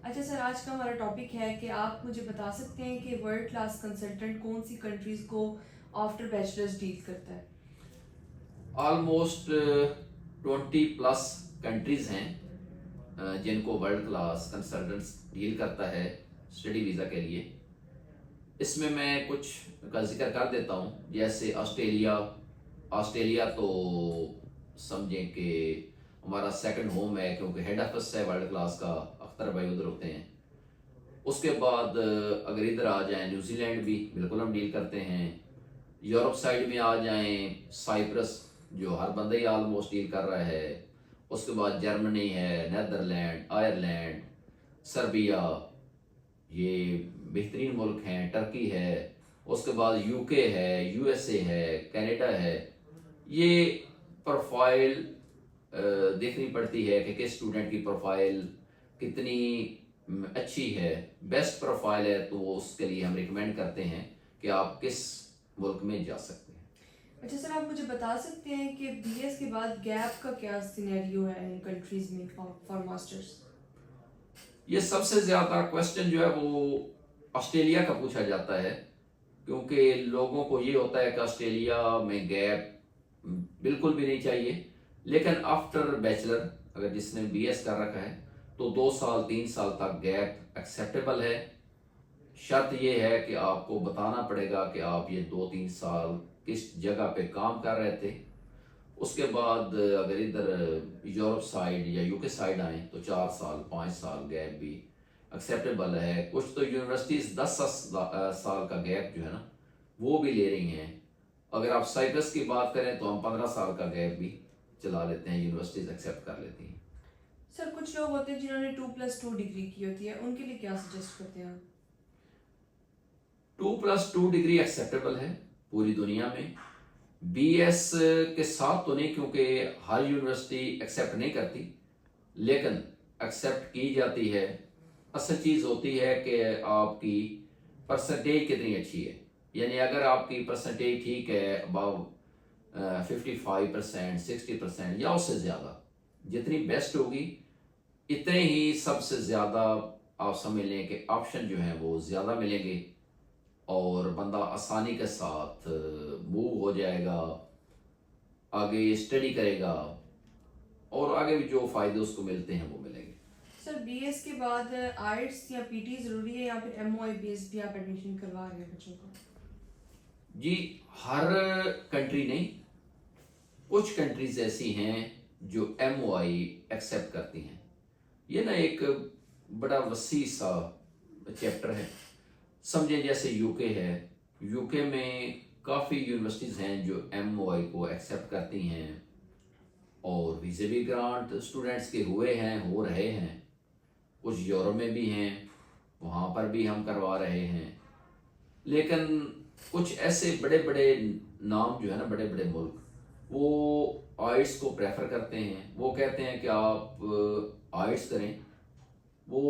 अच्छा सर, आज का हमारा टॉपिक है कि आप मुझे बता सकते हैं कि वर्ल्ड क्लास कंसल्टेंट कौन सी कंट्रीज़ को आफ्टर बैचलर्स डील करता है। ऑलमोस्ट 20+ कंट्रीज हैं जिनको वर्ल्ड क्लास कंसल्टेंट्स डील करता है स्टडी वीज़ा के लिए। इसमें मैं कुछ का जिक्र कर देता हूँ, जैसे ऑस्ट्रेलिया। ऑस्ट्रेलिया तो समझें कि हमारा सेकंड होम है, क्योंकि हेड ऑफिस है वर्ल्ड क्लास का, अख्तर भाई उधर होते हैं। उसके बाद अगर इधर आ जाएं, न्यूजीलैंड भी बिल्कुल हम डील करते हैं। यूरोप साइड में आ जाएं, साइप्रस जो हर बंदा ही ऑलमोस्ट डील कर रहा है। उसके बाद जर्मनी है, नेदरलैंड, आयरलैंड, सर्बिया, ये बेहतरीन मुल्क हैं। टर्की है, उसके बाद यूके है, यूएसए है, कनाडा है। ये प्रोफाइल देखनी पड़ती है कि किस स्टूडेंट की प्रोफाइल कितनी अच्छी है। बेस्ट प्रोफाइल है तो उसके लिए हम रिकमेंड करते हैं कि आप किस मुल्क में जा सकते हैं। अच्छा सर, आप मुझे बता सकते हैं कि बीएस के बाद गैप का क्या सिनेरियो है इन कंट्रीज़ में फॉर मास्टर्स। ये सबसे ज़्यादा क्वेश्चन जो है वो ऑस्ट्रेलिया का पूछा जाता है, क्योंकि लोगों को ये होता है कि ऑस्ट्रेलिया में गैप बिल्कुल भी नहीं चाहिए। लेकिन आफ्टर बैचलर अगर जिसने बीएस कर रखा है तो 2 साल 3 साल तक गैप एक्सेप्टेबल है। शर्त ये है कि आपको बताना पड़ेगा कि आप ये 2-3 साल किस जगह पे काम कर रहे थे। उसके बाद अगर इधर यूरोप साइड या यूके साइड आए तो 4 साल 5 साल गैप भी एक्सेप्टेबल है। कुछ तो यूनिवर्सिटीज़ 10 साल का गैप जो है ना वो भी ले रही हैं। अगर आप साइप्रस की बात करें तो हम 15 साल का गैप भी चला लेते हैं, यूनिवर्सिटीज़ एक्सेप्ट कर लेती हैं। सर, कुछ लोग होते हैं जिन्होंने 2+2 डिग्री की होती है, उनके लिए क्या सजेस्ट करते हैं आप। 2+2 डिग्री एक्सेप्टेबल है पूरी दुनिया में। बीएस के साथ तो नहीं, क्योंकि हर यूनिवर्सिटी एक्सेप्ट नहीं करती, लेकिन एक्सेप्ट की जाती है। असल चीज़ होती है कि आपकी परसेंटेज कितनी अच्छी है। यानी अगर आपकी परसेंटेज ठीक है, अबाव 55%, 60% या उससे ज़्यादा, जितनी बेस्ट होगी इतने ही सबसे ज़्यादा आप समझ लें कि ऑप्शन जो हैं वो ज़्यादा मिलेंगे और बंदा आसानी के साथ मूव हो जाएगा, आगे स्टडी करेगा और आगे भी जो फ़ायदे उसको मिलते हैं वो मिलेंगे। सर, बीएस के बाद आइट्स या पीटी ज़रूरी है या फिर एमओआई बेस्ड भी आप एडमिशन करवा रहे हैं बच्चों को। जी, हर कंट्री नहीं, कुछ कंट्रीज ऐसी हैं जो एमओआई एक्सेप्ट करती हैं। ये ना एक बड़ा वसी सा चैप्टर है। समझे जैसे यूके है, यूके में काफ़ी यूनिवर्सिटीज़ हैं जो एमओआई को एक्सेप्ट करती हैं और वीज़े भी ग्रांट स्टूडेंट्स के हुए हैं, हो रहे हैं। कुछ यूरोप में भी हैं, वहाँ पर भी हम करवा रहे हैं। लेकिन कुछ ऐसे बड़े बड़े नाम जो है ना, बड़े बड़े मुल्क, वो आइट्स को प्रेफर करते हैं। वो कहते हैं कि आप आइट्स करें। वो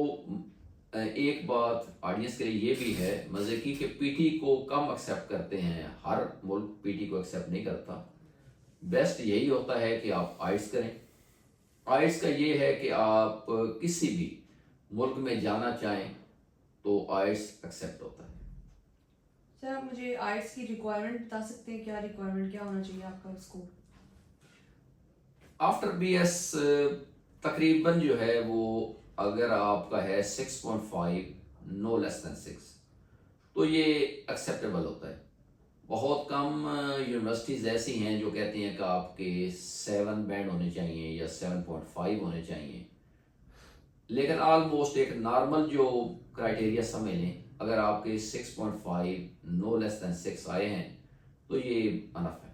एक बात ऑडियंस के लिए ये भी है मज़े की कि पीटी को कम एक्सेप्ट करते हैं, हर मुल्क पीटी को एक्सेप्ट नहीं करता। बेस्ट यही होता है कि आप आइट्स करें। आइट्स का ये है कि आप किसी भी मुल्क में जाना चाहें तो आइट्स एक्सेप्ट होता है। सर, आप मुझे आइट्स की रिक्वायरमेंट बता सकते हैं, क्या रिक्वायरमेंट क्या होना चाहिए आपका स्कोर। आफ्टर बीएस तकरीबन जो है वो, अगर आपका है 6.5, नो लेस देन 6, तो ये एक्सेप्टेबल होता है। बहुत कम यूनिवर्सिटीज़ ऐसी हैं जो कहती हैं कि आपके 7 बैंड होने चाहिए या 7.5 होने चाहिए। लेकिन ऑलमोस्ट एक नॉर्मल जो क्राइटेरिया समझ लें, अगर आपके 6.5 नो लेस देन 6 आए हैं तो ये अनफ है।